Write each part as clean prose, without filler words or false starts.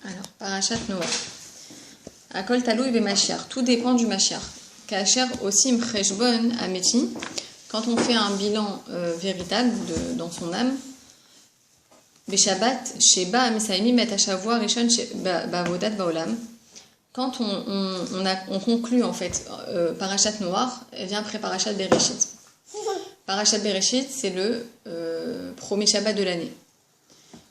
Alors, Parashat Noah. Akol Taloui ve Mashiach. Tout dépend du Mashiach. Kacher aussi Mcheshbon Ameti. Quand on fait un bilan véritable dans son âme, Beshabbat Sheba Amisaimi Met Hashavua Rishon Bavodat Baolam. Quand on conclut en fait Parashat Noah, elle vient après Parashat Bereshit. Parashat Bereshit, c'est le premier Shabbat de l'année.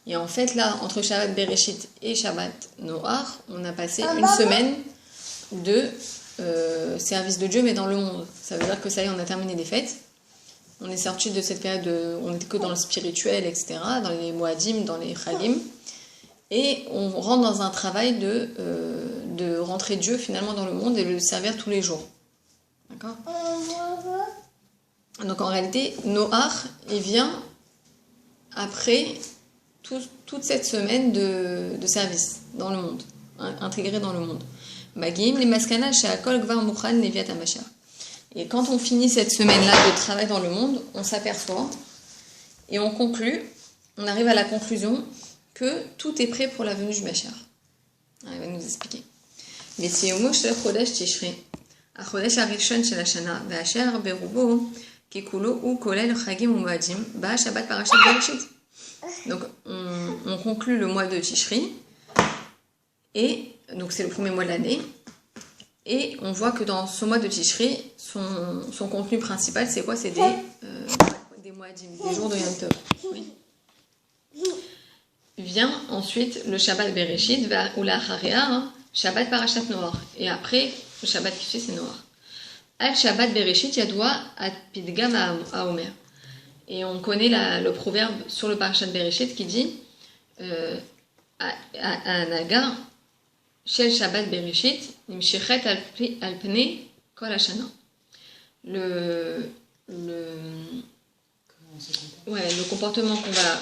Et en fait, là, entre Shabbat Bereshit et Shabbat Noah, on a passé une semaine de service de Dieu, mais dans le monde. Ça veut dire que ça y est, on a terminé les fêtes. On est sorti de cette période, on n'était que dans le spirituel, etc., dans les Moadim, dans les Chagim. Et on rentre dans un travail de rentrer Dieu finalement dans le monde et de le servir tous les jours. D'accord ? Donc en réalité, Noah, il vient après toute cette semaine de service dans le monde, intégré dans le monde. Magim, les maskana, she'akol gvar mukhan neviat hamashiach. Et quand on finit cette semaine-là de travail dans le monde, on s'aperçoit et on conclut, on arrive à la conclusion que tout est prêt pour la venue du Mashiach. Il va nous expliquer. V'tziyomu shel chodesh Tishri, hachodesh harishon shel hashana, ve'asher berubo kikulo u kolel chagim u'moadim, ba Shabbat Parashat Bereshit. Donc on conclut le mois de Tishri, et donc c'est le premier mois de l'année, et on voit que dans ce mois de Tishri, son contenu principal, c'est quoi ? C'est des moadim, des jours de Yom Tov. Oui. Vient ensuite le Shabbat Bereshit, ou la Haria, Shabbat Parashat Noah. Et après, le Shabbat qui suit, c'est Noah. Al Shabbat Bereshit Yadoua at Pidgam Haomer. Et on connaît le proverbe sur le Parashat Bereshit qui dit Anaga Shel Shabbat Bereshit Nimshechet al Pnei Kol Hashana. Le comportement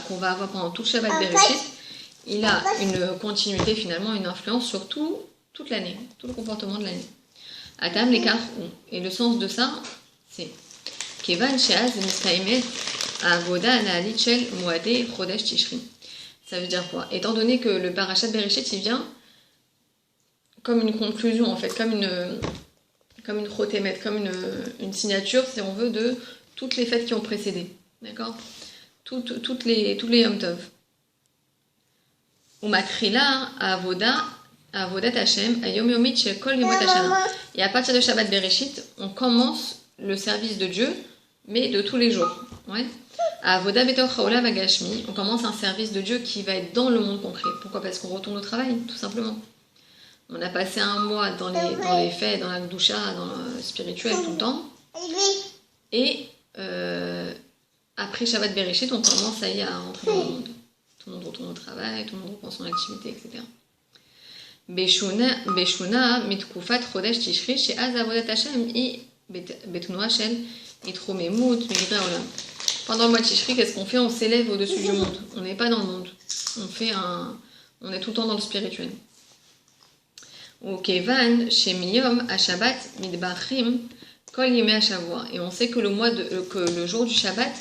qu'on va avoir pendant tout le Shabbat Bereshit, il a une continuité finalement, une influence sur toute l'année, tout le comportement de l'année. Adam l'écart, et le sens de ça, c'est Kevan Sheaz Mistaimet Avoda Analit Shel Moadé Chodesh Tishri. Ça veut dire quoi ? Étant donné que le Parashat Bereshit, il vient comme une conclusion, en fait, comme une chotémet, comme une signature, si on veut, de toutes les fêtes qui ont précédé. D'accord ? Toutes les Yom Tov. Ou Makrila Avodat Hashem Ayom Yomit Shel Kol Yomot Hashana. Et à partir de Shabbat Bereshit, on commence le service de Dieu, mais de tous les jours. Ouais. À Avoda Betoch Haolam Agashmi, on commence un service de Dieu qui va être dans le monde concret. Pourquoi ? Parce qu'on retourne au travail, tout simplement. On a passé un mois dans les faits, dans la Gdusha, dans le spirituel tout le temps. Et après Shabbat Bereshit, on commence à y rentrer dans le monde. Tout le monde retourne au travail, tout le monde reprend son activité, etc. Beshuna mitkufat chodesh tishri she'az avodat Hashem i betnoa shel itromemut migdra olam. Pendant le mois de Tishri, qu'est-ce qu'on fait ? On s'élève au-dessus du monde. On n'est pas dans le monde. On est tout le temps dans le spirituel. Ou kevan shemiyom hashabat midbachim kol yemei hashavua. Et on sait que le jour du Shabbat,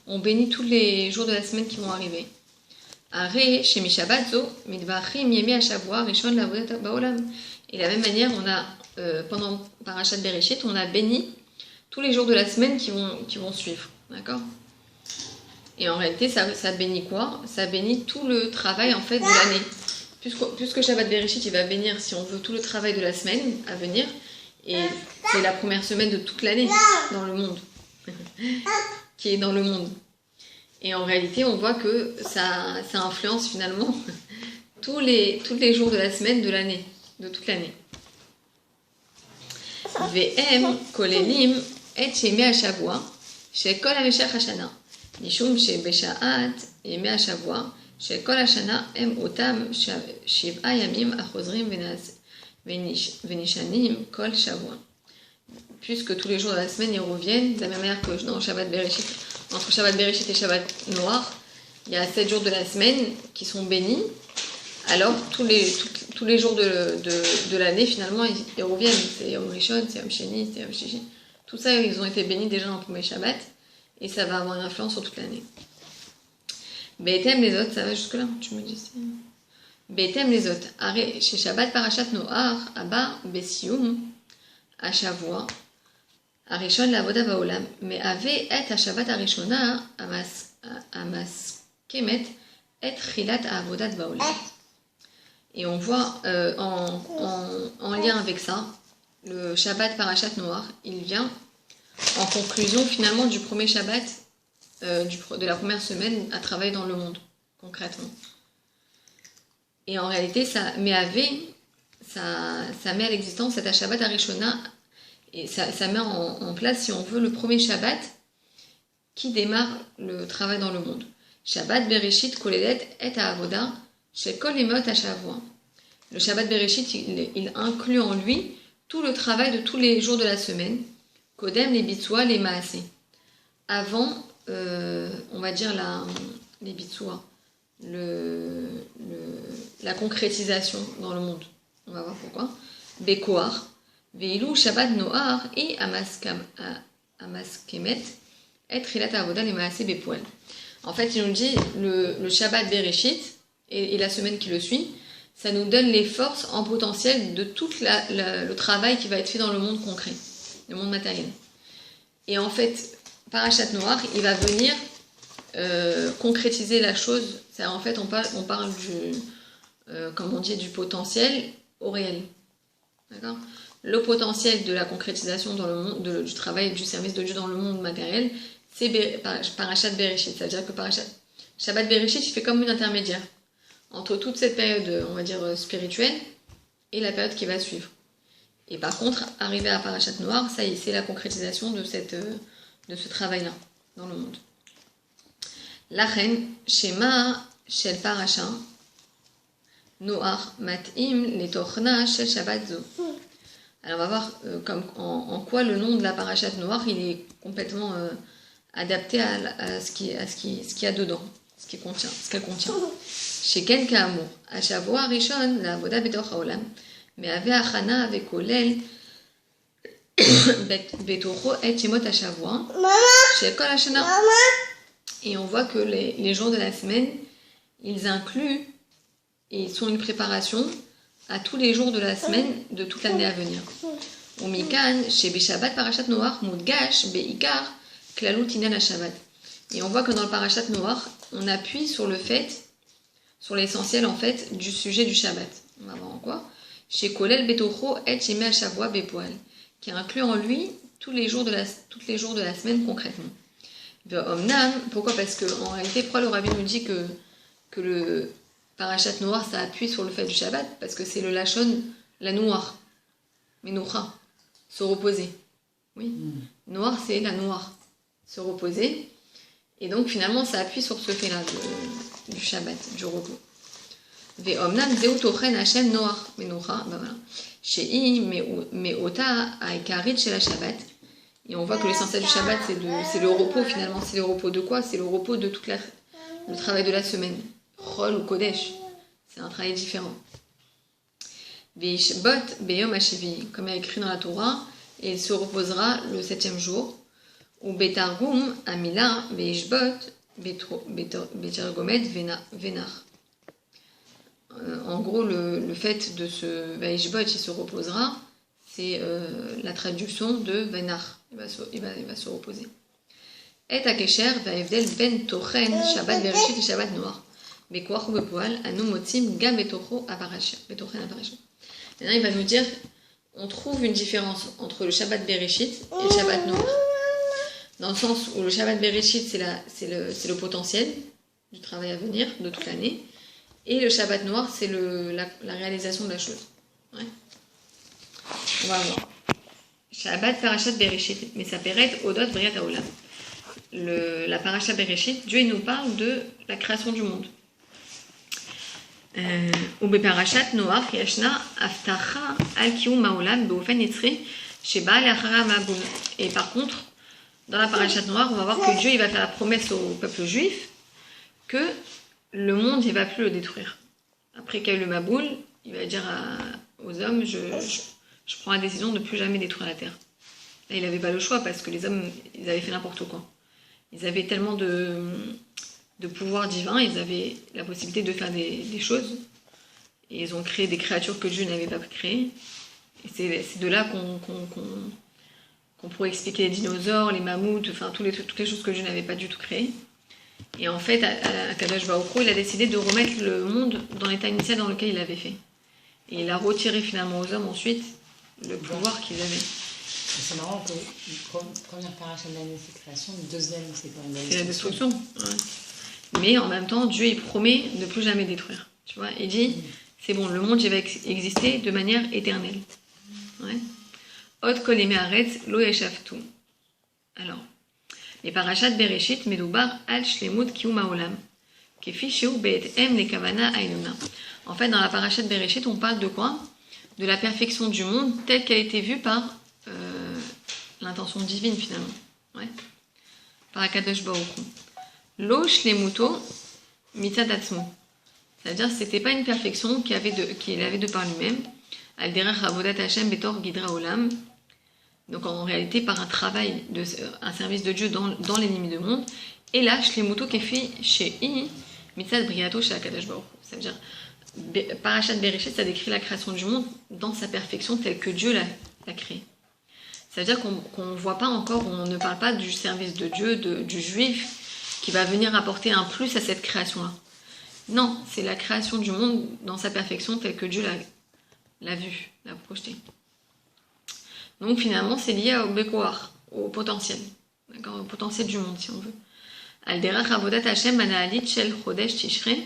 on bénit tous les jours de la semaine qui vont arriver. Are shemi Shabbat zo midbachim yemei hashavua rishon lavodat baolam. Et de la même manière, on a pendant Parashat Bereshit, on a béni tous les jours de la semaine qui vont suivre. D'accord ? Et en réalité, ça bénit quoi ? Ça bénit tout le travail en fait de l'année. Puisque Shabbat Bereshit, il va bénir, si on veut, tout le travail de la semaine à venir. Et c'est la première semaine de toute l'année dans le monde. Qui est dans le monde. Et en réalité, on voit que ça influence finalement tous les jours de la semaine de l'année. De toute l'année. VM kolelim et yemei hashavua shekol hameshach hashana. Nishum shebeshaat yemei hashavua shekol hashana em otam shiv'a yamim achozrim venishanim kol shavua. Puisque tous les jours de la semaine ils reviennent, de la même manière que dans Shabbat Bereshit, entre Shabbat Bereshit et Shabbat Noah, il y a 7 jours de la semaine qui sont bénis. Alors tous les jours de l'année finalement ils reviennent. C'est Yom Rishon, c'est Yom Sheni, c'est Yom Shishi. Tout ça ils ont été bénis déjà dans le premier Shabbat. Et ça va avoir une influence sur toute l'année. Bethème, les autres, ça va jusque-là, tu me dis. Betem les autres. Chez Shabbat Parashat Noach, Abba, Besium, Ashavua, Arishon la Avoda Baolam. Mais avait et à Shabbat Arishona, Amas Kemet, et Chilat Avodat Baolam. Et on voit en lien avec ça, le Shabbat Parashat Noach, il vient en conclusion finalement du premier Shabbat de la première semaine à travailler dans le monde, concrètement. Et en réalité, ça met à l'existence cet Shabbat Arishona, et ça met en place, si on veut, le premier Shabbat qui démarre le travail dans le monde. Shabbat Bereshit Kolelet et Avoda chez Kol Emot Ashavua. Le Shabbat Bereshit, il inclut en lui tout le travail de tous les jours de la semaine, Kodem, les Bitsua, les Maasé. Avant, on va dire les Bitsua, la concrétisation dans le monde. On va voir pourquoi. Bekoar, Veilou, Shabbat Noar et Amaskemet, et Trilat Avoda, les Maasé Bepoel. En fait, il nous dit le Shabbat Bereshit et la semaine qui le suit, ça nous donne les forces en potentiel de tout le travail qui va être fait dans le monde concret, le monde matériel. Et en fait, Parashat Noach, il va venir concrétiser la chose. C'est en fait, on parle comme on dit, du potentiel au réel. D'accord ? Le potentiel de la concrétisation dans le monde, du travail, du service de Dieu dans le monde matériel, c'est Parashat Bereshit. C'est-à-dire que Shabbat Bereshit, il fait comme une intermédiaire entre toute cette période, on va dire, spirituelle et la période qui va suivre. Et par contre, arrivé à Parashat Noach, ça y est, c'est la concrétisation de ce travail-là dans le monde. Lachen, Shema, Shel Parasha, Noach, Mat'im, les Tochna, Shel Shabbat Zo. Alors on va voir en quoi le nom de la Parashat Noach, il est complètement adapté à ce qu'il y a dedans, ce qu'elle contient. Chez Ken Ka'amur, Ashavua Rishon, la Avoda Betoch Haolam, mais avec Achana, avec Olel, Betocho et Shemot Ashavua, chez Kol Hashana. Et on voit que les jours de la semaine, ils incluent et ils sont une préparation à tous les jours de la semaine de toute l'année à venir. Ou Mikan, chez Beshabbat Parashat Noach, Moudgash, Beikar, Klalut Inyan HaShabbat. Et on voit que dans le Parashat Noach, on appuie sur l'essentiel en fait du sujet du Shabbat. On va voir en quoi. Chez Kolel Betocho et Shemeh Shavua Bepoel, qui inclut en lui tous les jours de la semaine concrètement. Omnam, pourquoi ? Parce que en réalité, pourquoi le Rabbi nous dit que le Parashat Noach ça appuie sur le fait du Shabbat ? Parce que c'est le Lachon, la noire, Menucha, se reposer. Oui, noir c'est la noire, se reposer. Et donc finalement ça appuie sur ce fait-là du Shabbat, du repos. Ve'omnam zeu tochen Hashem noach menucha, ben voilà. Shei me'ota ha'ikarit shel Shabbat. Et on voit que l'essentiel du Shabbat c'est le repos finalement. C'est le repos de quoi ? C'est le repos de le travail de la semaine. Chol ou Kodesh, c'est un travail différent. Ve'ishbot be'yom ha'shevi, comme il est écrit dans la Torah, et il se reposera le 7e jour. Ou betargum amila ve'ishbot betargomet venar. En gros, le fait de ce ve'ishbot, il se reposera, c'est la traduction de venar. Il va se reposer. Et akesher ve'evdel ben tochen Shabbat bereshit et Shabbat noach. Bekoach ou bepoal anu motzim gam betocho aparacha. Betochen aparacha. Maintenant, il va nous dire, on trouve une différence entre le Shabbat bereshit et le Shabbat noach. Dans le sens où le Shabbat Bereshit, c'est le potentiel du travail à venir de toute l'année. Et le Shabbat Noir, c'est la réalisation de la chose. Ouais. On va voir. Shabbat Parashat Bereshit. Mais ça péret Odot Briat Haolam. La Parashat Bereshit, Dieu il nous parle de la création du monde. Ou Parashat Noach Yashna Aftacha Al Kiyum Haolam Beofen Yitzri Sheba Leachara Mabul. Et par contre, dans la Parashat Noire, on va voir que Dieu il va faire la promesse au peuple juif que le monde il va plus le détruire. Après qu'il y a eu le Maboul, il va dire aux hommes je prends la décision de ne plus jamais détruire la terre. Là, il n'avait pas le choix parce que les hommes ils avaient fait n'importe quoi. Ils avaient tellement de pouvoir divin, ils avaient la possibilité de faire des choses Et ils ont créé des créatures que Dieu n'avait pas créées. Et c'est de là qu'on pourrait expliquer les dinosaures, les mammouths, enfin toutes les choses que Dieu n'avait pas du tout créées. Et en fait, Akadosh Baruch Hu, il a décidé de remettre le monde dans l'état initial dans lequel il l'avait fait. Et il a retiré finalement aux hommes ensuite le pouvoir qu'ils avaient. C'est marrant que la première paracha de l'année, c'est création, le deuxième, c'est quand même la destruction. Ouais. Mais en même temps, Dieu, il promet de ne plus jamais détruire. Tu vois, il dit, c'est bon, le monde, il va exister de manière éternelle. Ouais. Od kol yemei haaretz lo yeshaftu. Alors, les parachats de Bereshit, medoubar al shlemut kiyum haolam. Kefi sheu be'etem lekavana ha'eluna. En fait, dans la paracha de Bereshit, on parle de quoi? De la perfection du monde telle qu'elle a été vue par l'intention divine, finalement. Ouais. Par Akadosh Baruch Hu. Lo shlemuto mitzad atzmo. C'est-à-dire que ce n'était pas une perfection qu'il avait de par lui-même. Al derech avodat Hashem betor gidra olam. Donc en réalité, par un travail, un service de Dieu dans les limites du monde. Et là, shlemuto kefi she'i mitzad briato chez Akadosh Baruch Hu. Ça veut dire, Parashat Bereshit, ça décrit la création du monde dans sa perfection telle que Dieu l'a créée. Ça veut dire qu'on ne voit pas encore, on ne parle pas du service de Dieu, du juif, qui va venir apporter un plus à cette création-là. Non, c'est la création du monde dans sa perfection telle que Dieu l'a vue, l'a projetée. Donc finalement, c'est lié au Bekoar, au potentiel. D'accord, au potentiel du monde, si on veut. Al derech avodat Hashem mana'alit shel chodesh tishrei,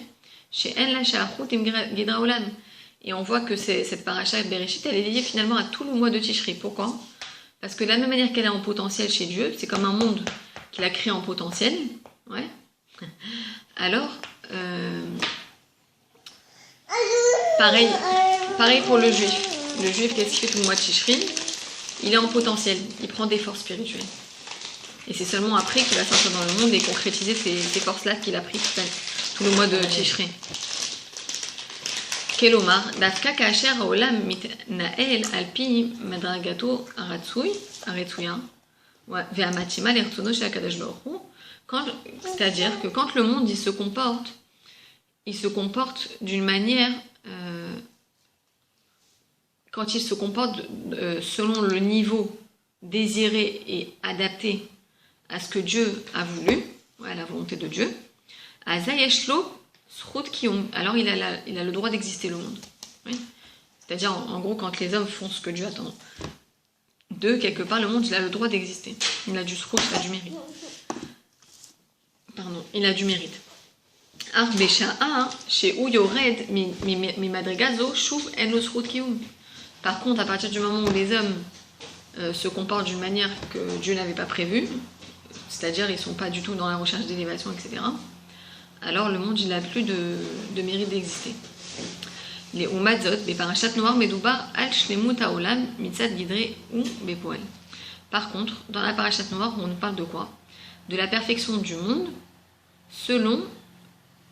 she'en la sha'achut im gidra olam. Et on voit que cette paracha Bereshit, elle est liée finalement à tout le mois de Tishrei. Pourquoi? Parce que de la même manière qu'elle est en potentiel chez Dieu, c'est comme un monde qu'il a créé en potentiel. Ouais. Alors, pareil pour le juif. Le juif, qu'est-ce qu'il fait tout le mois de Tishrei? Il est en potentiel, il prend des forces spirituelles. Et c'est seulement après qu'il va sortir dans le monde et concrétiser ces forces-là qu'il a pris tout le mois de Tishrei. Kelomar, dafka kasher haolam mitnael alpi madragato aretsuya ve'amatima lertsono shel Akadosh Baruch Hu. C'est-à-dire que quand le monde il se comporte d'une manière, quand il se comporte selon le niveau désiré et adapté à ce que Dieu a voulu, à la volonté de Dieu, azayeshlo. Alors il a le droit d'exister, le monde. Oui. C'est-à-dire, en gros, quand les hommes font ce que Dieu attend d'eux, quelque part, le monde, il a le droit d'exister. Il a du srout, il a du mérite. Pardon, il a du mérite. Par contre, à partir du moment où les hommes se comportent d'une manière que Dieu n'avait pas prévue, c'est-à-dire ils ne sont pas du tout dans la recherche d'élévation, etc., alors le monde il n'a plus de mérite d'exister. Les Umadzot, les parachat noirs, medoubar al shlemut haolam mitzad gidre ou bepoel. Par contre, dans la parachat noire, on nous parle de quoi? De la perfection du monde selon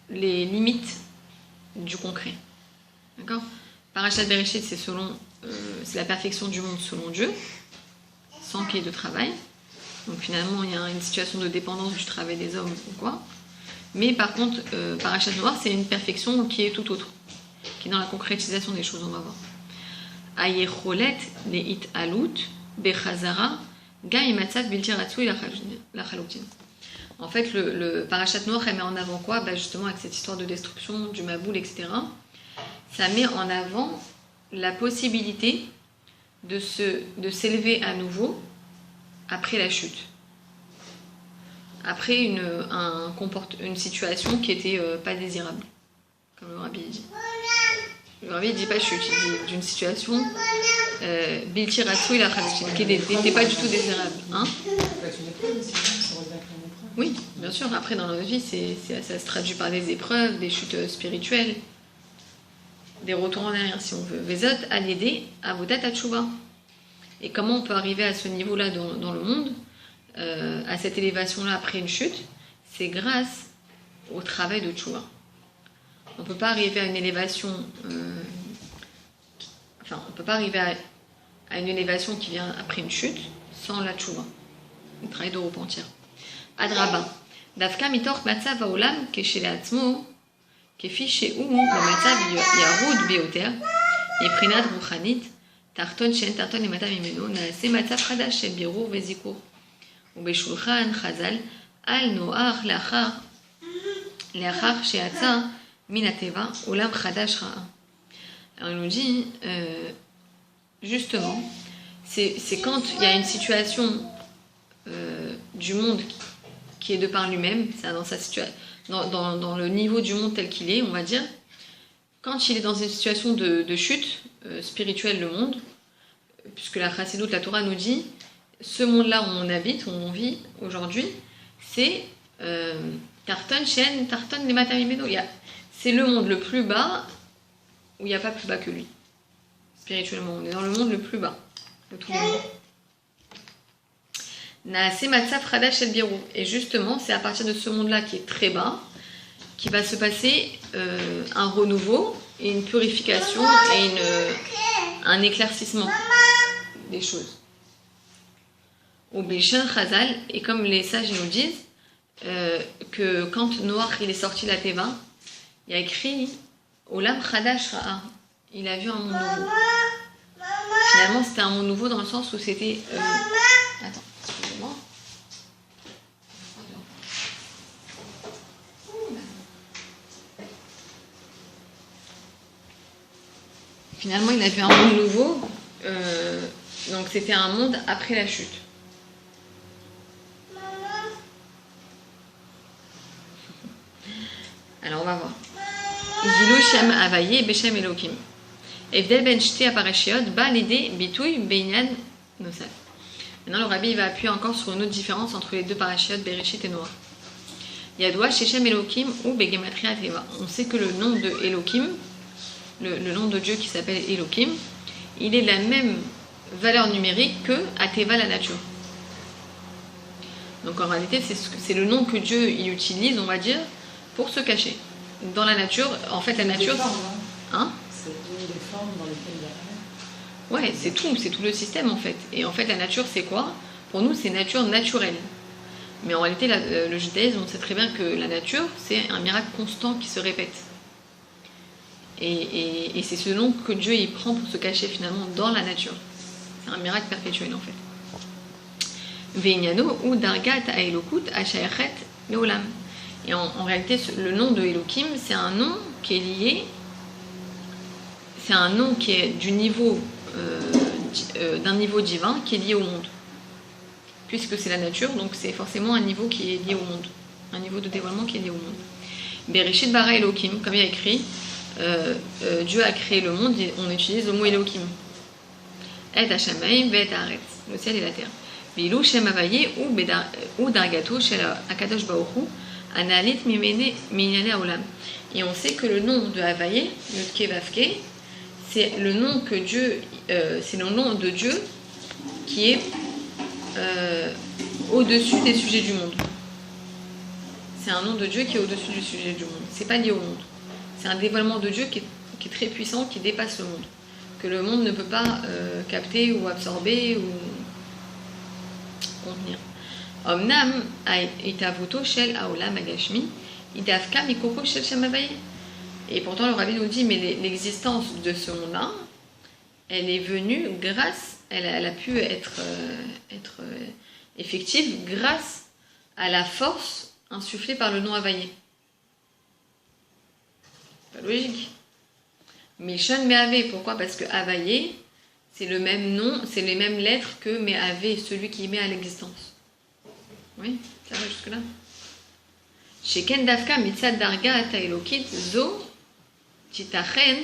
les limites du concret. D'accord? Parachat Bereshit, c'est la perfection du monde selon Dieu, sans qu'il y ait de travail. Donc finalement, il y a une situation de dépendance du travail des hommes ou quoi. Mais par contre, Parachat Noir, c'est une perfection qui est tout autre, qui est dans la concrétisation des choses, on va voir. Ayecholet leit alut bechazara ga imatzat bilti ratzui la chaloutin. En fait, le Parachat Noir, elle met en avant quoi? Justement, avec cette histoire de destruction, du Maboul, etc. Ça met en avant la possibilité de s'élever à nouveau après la chute. Après une situation qui était pas désirable, comme le Rabbi dit. Le Rabbi dit pas chute, il dit d'une situation bilti ratzui la chaloutin, qui n'était pas du tout désirable. Hein? Oui, bien sûr. Après, dans notre vie, ça se traduit par des épreuves, des chutes spirituelles, des retours en arrière, si on veut. Vezot al-yedé avodat hatshuva. Et comment on peut arriver à ce niveau-là dans le monde, à cette élévation-là après une chute? C'est grâce au travail de tchouva. On ne peut pas arriver à une élévation... on peut pas arriver à une élévation qui vient après une chute sans la tchouva, le travail de repentir. Adraba. Dafka mitor matzav haolam kesheleatzmo כפי שהוא במצב ירוד ביותר, מבחינת רוחנית, תחתון שאין תחתון למטה ממנו, נעשה מצב חדש של בירור וזיכור. ובשולחן חז"ל, אל נואח לאחר שיצא מן הטבע, עולם חדש רעה. Alors il nous dit, justement, c'est quand il y a une situation du monde qui est de par lui-même, dans sa situation, dans le niveau du monde tel qu'il est, on va dire, quand il est dans une situation de chute spirituelle, le monde, puisque la Chassidoute, la Torah nous dit, ce monde-là où on habite, où on vit aujourd'hui, c'est Tarton, Shen, Tarton, les Matamimeno. C'est le monde le plus bas où il n'y a pas plus bas que lui. Spirituellement, on est dans le monde le plus bas de tous les mondes. Naase Matzav Chadash El Birou. Et justement, c'est à partir de ce monde-là qui est très bas qui va se passer un renouveau et une purification et un éclaircissement des choses. Au Béchin Chazal, et comme les sages nous disent, que quand Noach il est sorti de la Teva, il a écrit Olam Chadash Ra'a. Il a vu un monde nouveau. Finalement, c'était un monde nouveau dans le sens où c'était. Attends, excusez-moi. Finalement, il a vu un monde nouveau. Donc, c'était un monde après la chute. Alors, on va voir. Gilou Shem Avaye Beshem Elokim. Evdel Ben Shte Aparashiot Ba Lide Bitouy Beinyan Nosal. Maintenant, le rabbi va appuyer encore sur une autre différence entre les deux parashiot, Bereshit et Noah. Yadoua Shechem Elokim ou Begematria Teva. On sait que le nom de Elokim, le nom de Dieu qui s'appelle Elokim, il est de la même valeur numérique que Ateva, la nature. Donc en réalité, c'est le nom que Dieu il utilise, on va dire, pour se cacher. Dans la nature, en fait, la nature. Hein? C'est les formes dans lesquelles il apparaît. Ouais, c'est tout le système en fait. Et en fait, la nature, c'est quoi? Pour nous, c'est nature naturelle. Mais en réalité, le judaïsme, on sait très bien que la nature, c'est un miracle constant qui se répète. Et c'est ce nom que Dieu il prend pour se cacher finalement dans la nature. C'est un miracle perpétuel en fait. Veinyano ou Dargat Aelokut Ashayachet Leolam. Et en réalité, le nom de Elohim, c'est un nom qui est lié, c'est un nom qui est du niveau, d'un niveau divin qui est lié au monde. Puisque c'est la nature, donc c'est forcément un niveau qui est lié au monde. Un niveau de dévoilement qui est lié au monde. Bereshit bara Elohim, comme il y a écrit, Dieu a créé le monde, on utilise le mot Elohim. Et Hashamayim ve et Haaretz, le ciel et la terre. Bilou Shem Avaye ou Dargato Shel Akadosh Baruch Hu Analit Minyane Olam. Et on sait que le nom de Havaye, Yudke Vavke, c'est le nom que Dieu, c'est le nom de Dieu qui est au-dessus des sujets du monde. C'est un nom de Dieu qui est au-dessus du sujet du monde. C'est pas lié au monde. C'est un dévoilement de Dieu qui est très puissant, qui dépasse le monde. Que le monde ne peut pas capter ou absorber ou contenir. Omnam itavuto shel haolam agashmi idavka mikoko shel Shem Havaye. Et pourtant le rabbi nous dit mais l'existence de ce monde-là, elle est venue grâce, elle a pu être effective grâce à la force insufflée par le nom Havaye. Pas logique. Milshon Me'ave, pourquoi? Parce que Havaye, c'est le même nom, c'est les mêmes lettres que Me'ave, celui qui met à l'existence. Oui, ça va jusque-là. Sheken Davka Mitzad Darga Ata Elokit Zo Titachen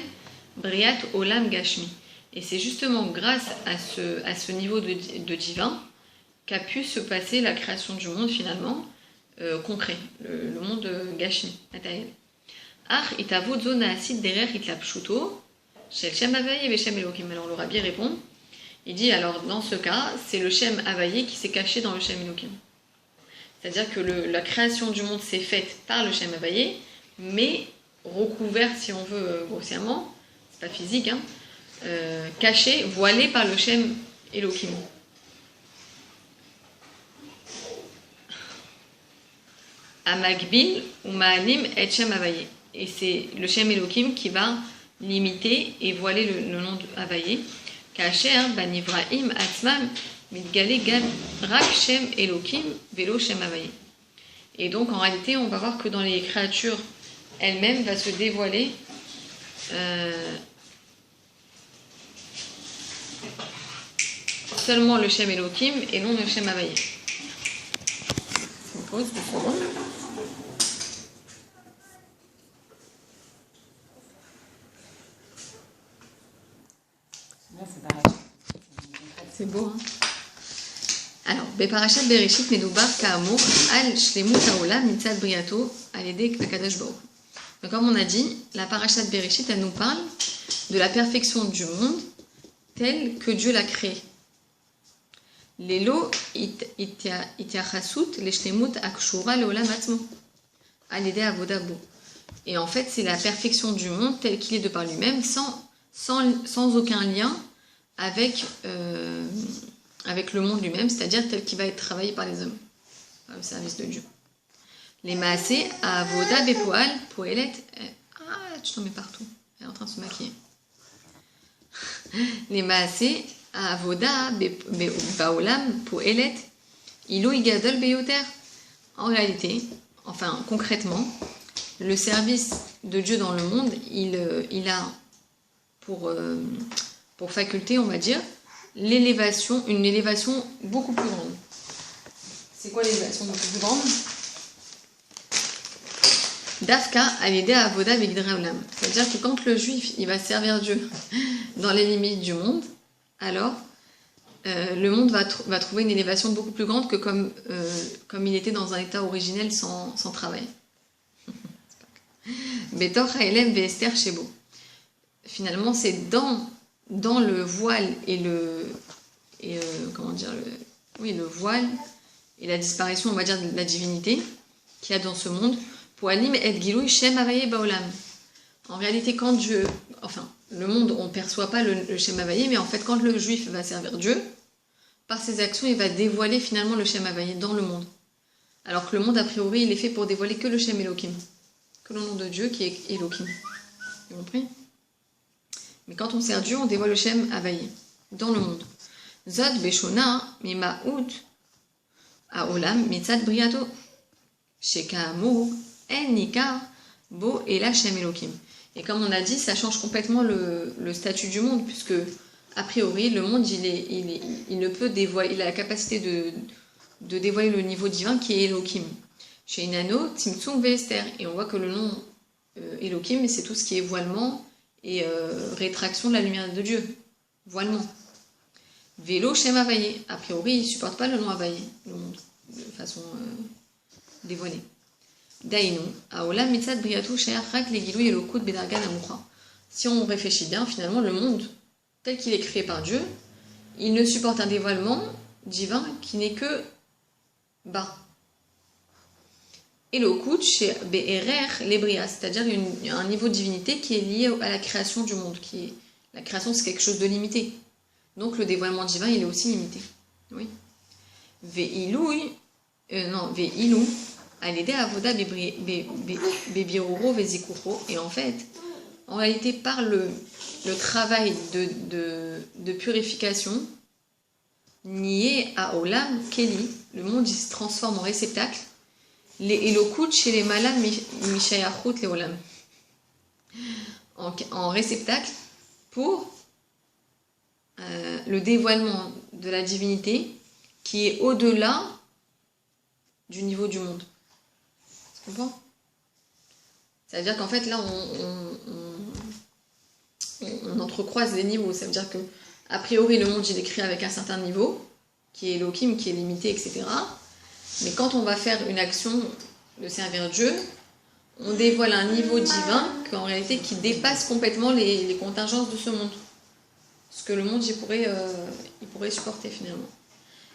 Briat Olam Gashmi. Et c'est justement grâce à ce niveau de divin qu'a pu se passer la création du monde finalement concret, le monde Gashmi, Atael. Ach itavut zo naasit derer itlapshuto shel Shem Havaye ve Shem Elokim. Alors le rabbi répond, il dit alors dans ce cas, c'est le Shem Havaye qui s'est caché dans le Shem Elokim. C'est-à-dire que la création du monde s'est faite par le Shem Havaye, mais recouverte, si on veut grossièrement, c'est pas physique, hein, cachée, voilée par le Shem Elokim. Amagbil ou Ma'anim et Shem Havaye. Et c'est le Shem Elohim qui va limiter et voiler le nom de Havaïe. Kacher, Banivrahim, Atzmam, Midgale, Gad, Rak, Shem Elohim, Velo, Shem Havaïe. Et donc en réalité, on va voir que dans les créatures elles-mêmes va se dévoiler seulement le Shem Elohim et non le Shem Havaïe. Je me pose 2 secondes. C'est beau, hein? Alors, Beparashat Bereshit Medoubar Ka'amur Al Shlemut Haolam Mitzad Briato Al Yedei Kadosh Baruch. Donc, comme on a dit, la Parashat Bereshit, elle nous parle de la perfection du monde tel que Dieu l'a créé. Lelo Itiachasut Le Shlemut Akshura Leolam Atzmo Al Yedei Avoda Bo. Et en fait, c'est la perfection du monde tel qu'il est de par lui-même, sans aucun lien avec le monde lui-même, c'est-à-dire tel qu'il va être travaillé par les hommes, par le service de Dieu. Les maasé à avoda bepoal poelet. Ah, tu t'en mets partout. Elle est en train de se maquiller. Les maasé à avoda baolam poelet ilo igadol beyoter. En réalité, enfin concrètement, le service de Dieu dans le monde, il a pour faculté, on va dire, une élévation beaucoup plus grande. C'est quoi l'élévation beaucoup plus grande? Dafka al-yedei avoda v'gidrei olam. C'est-à-dire que quand le juif il va servir Dieu dans les limites du monde, alors le monde va trouver une élévation beaucoup plus grande que comme il était dans un état originel sans travail. Betor ha'elem ve'ester shebo. Finalement, c'est dans le voile le voile et la disparition, on va dire, de la divinité qu'il y a dans ce monde. Pour alim et gilui shem havaye baolam. En réalité, quand Dieu, enfin, le monde, on ne perçoit pas le shem havaye, mais en fait, quand le juif va servir Dieu, par ses actions, il va dévoiler finalement le shem havaye dans le monde. Alors que le monde, a priori, il est fait pour dévoiler que le shem Elohim, que le nom de Dieu qui est Elohim. Vous comprenez? Mais quand on sert Dieu, on dévoile le Shem Havaïe dans le monde. Zod Beshona Mimaout Aolam Mitzad Briato Shekaamur En Nikar Bo Ela Shem Elohim. Et comme on a dit, ça change complètement le statut du monde, puisque a priori le monde il ne peut dévoiler, il a la capacité de dévoiler le niveau divin qui est Elohim. Chez Inano Tzimtzum Veester. Et on voit que le nom Elohim, c'est tout ce qui est voilement et rétraction de la lumière de Dieu, voilement. Vélo Shem Havaïe, a priori, il ne supporte pas le nom Havaïe, le monde, de façon dévoilée. Dainu, Aolam Mitzad Briatou She'achrak Legilou Elokut Bedargan Amoucha. Si on réfléchit bien, finalement, le monde, tel qu'il est créé par Dieu, il ne supporte un dévoilement divin qui n'est que bas. Elokut chez Be'erer Lebria, c'est-à-dire un niveau de divinité qui est lié à la création du monde. La création, c'est quelque chose de limité. Donc le dévoilement divin, il est aussi limité. Oui. Ve'ilou, Alede Avoda Bebiroro Vezikuro. Et en fait, en réalité, par le travail de purification, nié à Olam Keli, le monde il se transforme en réceptacle. Les Elokut chez les Malam Mishayachut les Olam. En réceptacle pour le dévoilement de la divinité qui est au-delà du niveau du monde. Tu comprends? C'est-à-dire qu'en fait, là, on entrecroise les niveaux. Ça veut dire que, a priori, le monde il est créé avec un certain niveau, qui est Elohim, qui est limité, etc. Mais quand on va faire une action de servir Dieu, on dévoile un niveau divin qu'en réalité qui dépasse complètement les contingences de ce monde. Ce que le monde il pourrait supporter finalement.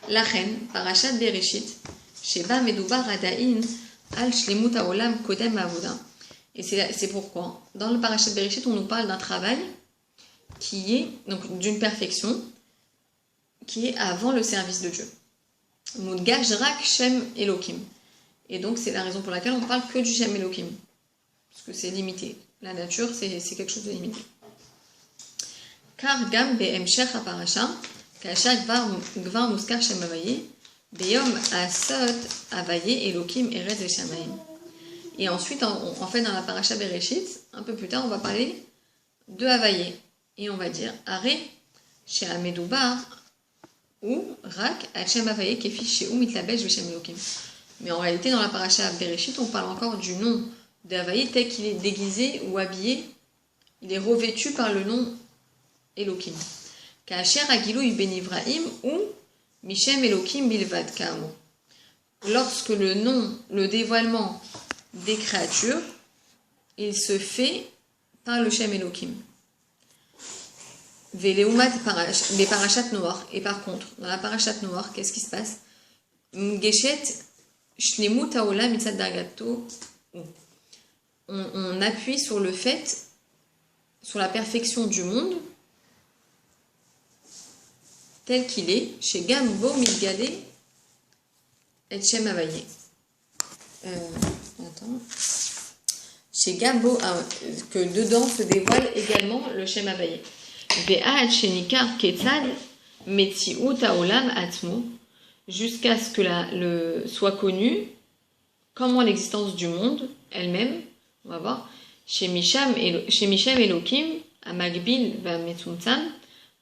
La reine, Parashat Bereshit, Sheba Medoubar Adain, Al Shlemut Haolam Kodem Avoda. Et c'est pourquoi, dans le Parashat Bereshit, on nous parle d'un travail qui est, donc d'une perfection, qui est avant le service de Dieu. Mudgaj Rak Shem Elohim. Et donc c'est la raison pour laquelle on parle que du Shem Elohim. parce que c'est limité. La nature, c'est quelque chose de limité. Car gam be'emshech ha'parasha, kasher gvar muskar shem havaye, beyom asot havaye elokim eretz v'shamayim. Et ensuite, en fait, dans la parasha Bereshit, un peu plus tard, on va parler de havaye. Et on va dire, are she'amedoubar ou rak hachem havaye kefi she'u mitlabesh v'shem elokim. Mais en réalité, dans la parasha Bereshit, on parle encore du nom d'Havaï tel qu'il est déguisé ou habillé, il est revêtu par le nom Elohim. Kasher agilou ben Ibrahim ou Mishem Elohim bilvad kamo. Lorsque le nom, le dévoilement des créatures, il se fait par le Shem Elohim. Veleumat les parashat noirs. Et par contre, dans la parashat noire, qu'est-ce qui se passe? Mgeshet shlemut haolam mitzad dargato. On appuie sur le fait, sur la perfection du monde, tel qu'il est, chez Gambo Midgade et Shem Havaye. Chez Gambo, que dedans se dévoile également le Shem Havaye. Ve'ad shenikar ketzad metziut haolam atmo, jusqu'à ce que soit connu comment l'existence du monde elle-même. On va voir. Chez Misham Elokim, à Magbil va Metzumtzam,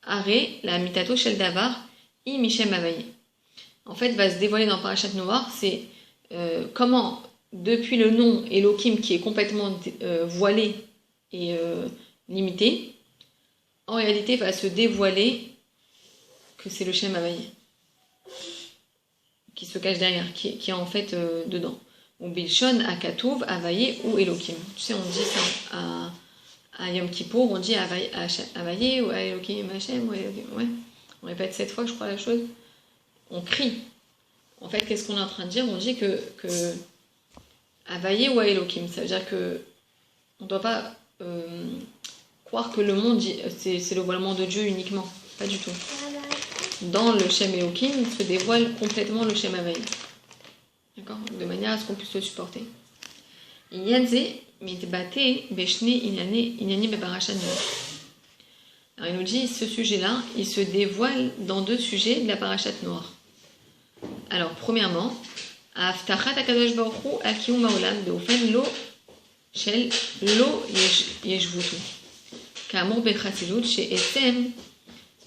Are, la Mitato Shel Davar, I Mishem Havaye. En fait, va se dévoiler dans Parashat Noir, c'est comment, depuis le nom Elokim qui est complètement voilé et limité, en réalité va se dévoiler que c'est le Shem Havaye qui se cache derrière, qui est en fait dedans. Ou Bilshon, Akatouv, Havaye ou Elokim. Tu sais, on dit ça à Yom Kippour, on dit Havaye ou Elokim, Hashem ou Elokim. Ouais. On répète 7 fois, je crois, la chose. On crie. En fait, qu'est-ce qu'on est en train de dire? On dit que Havaye ou Elokim. Ça veut dire que on ne doit pas croire que le monde, c'est le voilement de Dieu uniquement. Pas du tout. Dans le Shem Elokim, se dévoile complètement le Shem Havaye. D'accord? De manière à ce qu'on puisse le supporter. Alors il nous dit, ce sujet-là, il se dévoile dans 2 sujets de la parashat noire. Alors, premièrement, Aftachat HaKadosh Baruch Hu al Kiyum Ha'olam beofen lo shel lo yeshvutu. Ka'amur bechasilut she'etem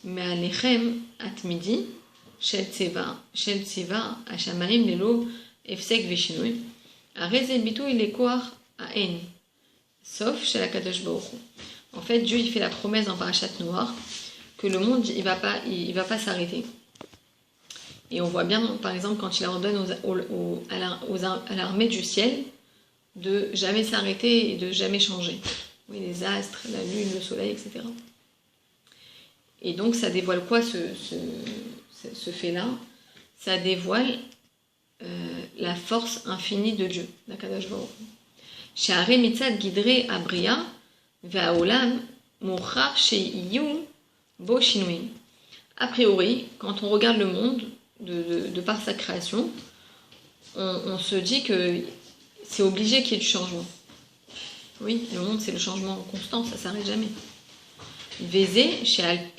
me'alechem atmidi shel tzeva hashamayim lelo Efsek Veshinui, Areze Bitou il est koar à En, sauf chez la Kadosh Baruch Hu. En fait, Dieu il fait la promesse dans Parashat Noir que le monde il va pas s'arrêter. Et on voit bien, par exemple, quand il ordonne à l'armée du ciel de jamais s'arrêter et de jamais changer. Oui, les astres, la lune, le soleil, etc. Et donc, ça dévoile quoi ce fait-là? Ça dévoile la force infinie de Dieu, la Kadosh Baruch Hu. She'are mitzad gidre abriya ve'aolam mochar she'iyu bo shinui. A priori, quand on regarde le monde de par sa création, on se dit que c'est obligé qu'il y ait du changement. Oui, le monde c'est le changement constant, ça s'arrête jamais. Veze she'afal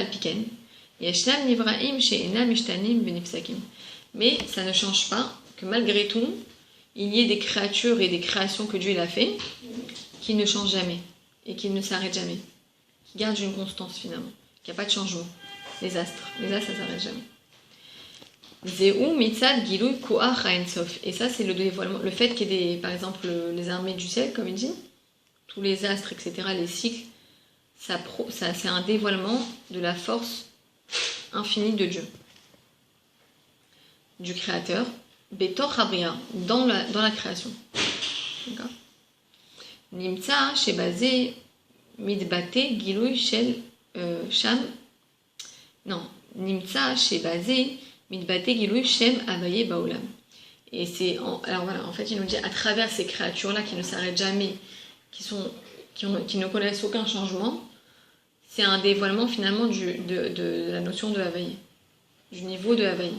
piken yeshlam nivraim she'enam mishtanim v'nipsakim. Mais ça ne change pas que malgré tout, il y ait des créatures et des créations que Dieu a fait qui ne changent jamais et qui ne s'arrêtent jamais, qui gardent une constance finalement, qu'il n'y a pas de changement. Les astres, ça ne s'arrête jamais. Zéou mitzad gilouy koach ha'ensof. Et ça, c'est le dévoilement, le fait qu'il y ait par exemple les armées du ciel, comme il dit, tous les astres, etc., les cycles, ça c'est un dévoilement de la force infinie de Dieu, du Créateur, Betor Habriya, dans la création. D'accord? Nimtsa shebazé midbate gilouy shel sham. Non, Nimtsa shebazé midbate gilouy shem havaye baolam. Et c'est alors voilà, en fait, il nous dit à travers ces créatures-là qui ne s'arrêtent jamais, qui ne connaissent aucun changement, c'est un dévoilement finalement de la notion de havaye, du niveau de havaye.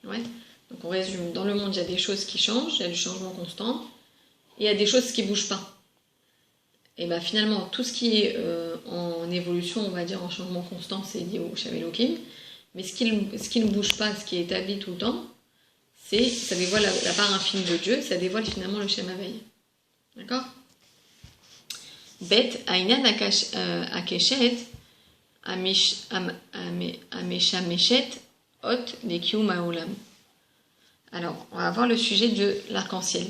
Ouais. Donc on résume, dans le monde il y a des choses qui changent, il y a du changement constant, et il y a des choses qui ne bougent pas. Et bien finalement, tout ce qui est en évolution, on va dire en changement constant, c'est lié au Shem Elohim. Mais ce qui ne bouge pas, ce qui est établi tout le temps, ça dévoile la part infinie de Dieu, ça dévoile finalement le Shem Havaï. D'accord? Bet, Aïnan Akeshet, Ameshameshet, Ot, Lekium Haolam. Alors, on va voir le sujet de l'arc-en-ciel,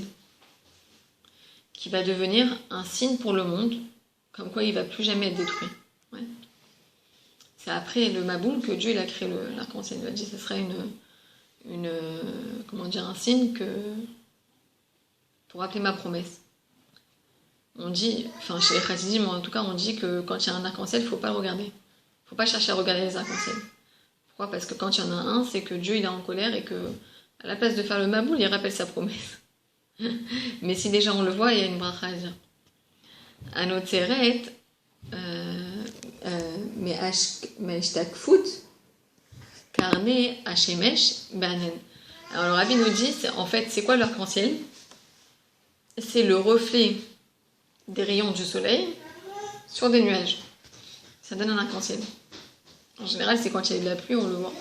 qui va devenir un signe pour le monde, comme quoi il ne va plus jamais être détruit. Ouais. C'est après le Maboul que Dieu il a créé l'arc-en-ciel. Il a dit que ce serait un signe pour rappeler ma promesse. On dit, enfin chez les Chassidim, en tout cas, on dit que quand il y a un arc-en-ciel, il ne faut pas le regarder. Il ne faut pas chercher à regarder les arcs-en-ciel. Pourquoi? Parce que quand il y en a un, c'est que Dieu il est en colère et que, à la place de faire le Maboul, il rappelle sa promesse. Mais si déjà on le voit, il y a une bracha à dire. Anotseret, mais ashtakfut, karne hashemesh banen. Alors le Rabbi nous dit, en fait, c'est quoi l'arc-en-ciel? C'est le reflet des rayons du soleil sur des nuages. Ça donne un arc-en-ciel. En général, c'est quand il y a eu de la pluie, on le voit.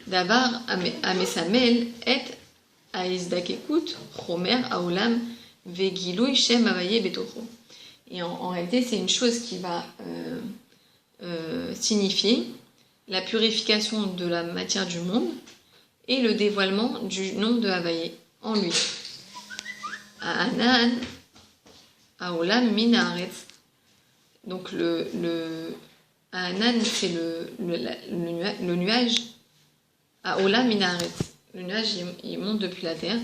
Davar amesamel et aizdakekut chomer aolam vegilouy shem havaye betokro. Et en réalité, c'est une chose qui va signifier la purification de la matière du monde et le dévoilement du nom de Havaïe en lui. Anan Aolam Minaretz. Donc le Anan, c'est le nuage. Aolam Minaretz. Le nuage, il monte depuis la terre.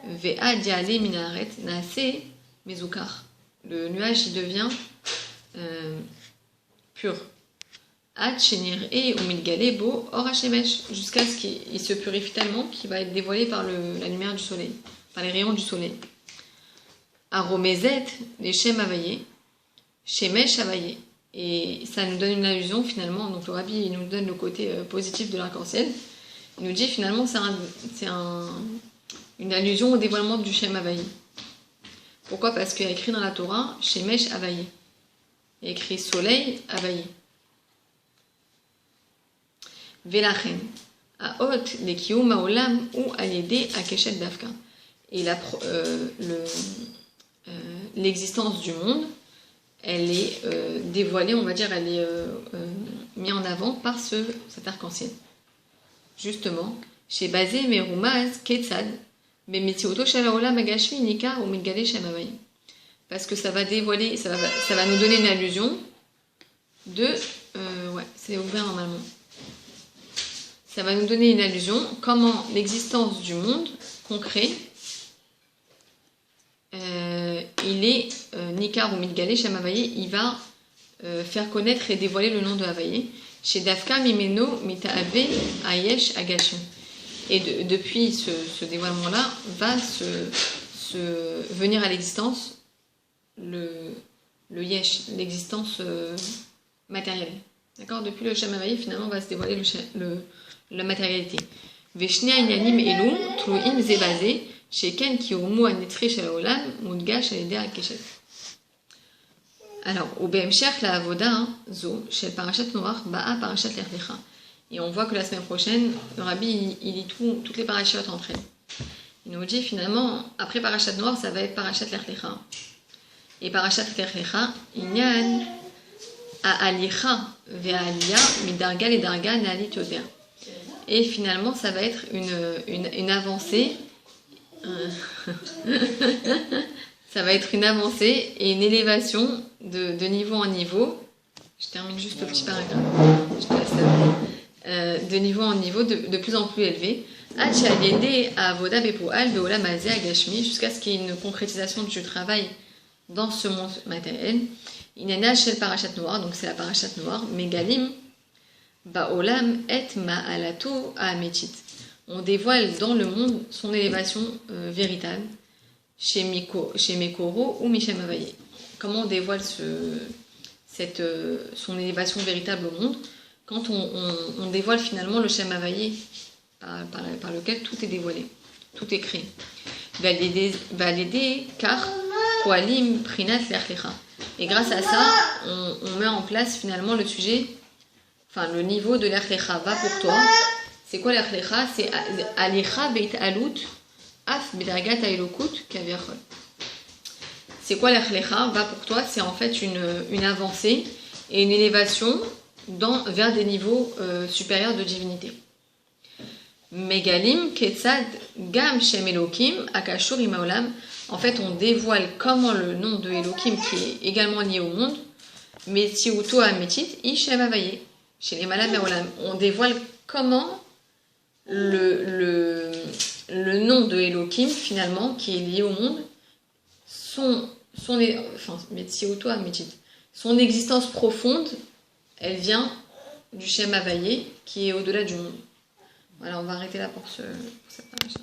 Ve'a diale Minaretz Nase Mezukar. Le nuage, il devient pur. Jusqu'à ce qu'il se purifie tellement qu'il va être dévoilé par la lumière du soleil, par les rayons du soleil. Aromezet, les Shem Havaye, Shemesh Havaye. Et ça nous donne une allusion finalement, donc le Rabbi il nous donne le côté positif de l'arc-en-ciel. Il nous dit finalement c'est une allusion au dévoilement du Shem Havaye. Pourquoi? Parce qu'il y a écrit dans la Torah, Shemesh Havaye. Il y a écrit soleil Havaye. Velachen, Aot, Lekium Haolam ou Alédé Akeshet Dafka. Et l'existence du monde, elle est dévoilée, on va dire, elle est mise en avant par cet arc-en-ciel. Justement, chez Bazé Meroumaz Ketzad, Memetioto Shalaolam Agashvi Nikar ou Midgale Shamavay. Parce que ça va dévoiler, ça va nous donner une allusion de. Ouais, c'est ouvert normalement. Ça va nous donner une allusion comment l'existence du monde concret, il est Nikar ou Midgale Shem Havaye, il va faire connaître et dévoiler le nom de Havaye. Chez Dafka Mimeno Mitaabe Ayesh Agashim. Et depuis ce dévoilement-là, va venir à l'existence le Yesh, l'existence matérielle. D'accord? Depuis le Shem Havaye, finalement, va se dévoiler la matérialité. Veshne Inyanim Elu, Tluim Zebaze, Sheken Kiumu Anetri Shalaolam, Mudga Shalede Akeshet. Alors, au BMCH, la Avoda, Zo, chez Parashat Noach, Ba'a Parashat Lerlecha. Et on voit que la semaine prochaine, le Rabbi, il lit toutes les parachutes entre elles. Il nous dit finalement, après Parashat Noach, ça va être Parashat Lerlecha. Et Parashat Lerlecha, Inyan, A'alicha, Ve'alia, Midarga, les Darga, Na'alit Yoder. Et finalement, ça va être une avancée. Ça va être une avancée et une élévation de niveau en niveau. Je termine juste le petit paragraphe. Je te laisse de niveau en niveau de plus en plus élevé. Jusqu'à ce qu'il y ait une concrétisation du travail dans ce monde matériel. Inena shel parashat noir, donc c'est la parashat noire. Megalim ba'olam et ma'alato ha'ametit. On dévoile dans le monde son élévation véritable. Chez Mekoro ou Mishem Havaye. Comment on dévoile son élévation véritable au monde quand on dévoile finalement le Shem Havaye par lequel tout est dévoilé, tout est créé. validé car poalim prinat l'erlecha. Et grâce à ça, on met en place finalement le sujet, enfin le niveau de l'erlecha va pour toi. C'est quoi l'erlecha? C'est alecha beit alut af bedargat aelokut kaviachol. C'est quoi l'erlecha va pour toi? C'est en fait une avancée et une élévation vers des niveaux supérieurs de divinité. Megalim ketzad gam shem Elokim akashur imaolam. En fait, on dévoile comment le nom de Elokim, qui est également lié au monde, Metziuto ametit ishem avaye chez les malades meolam. On dévoile comment le nom de Elokim, finalement, qui est lié au monde, son existence profonde, elle vient du Shem Havayé, qui est au-delà du monde. Voilà, on va arrêter là pour cette paracha.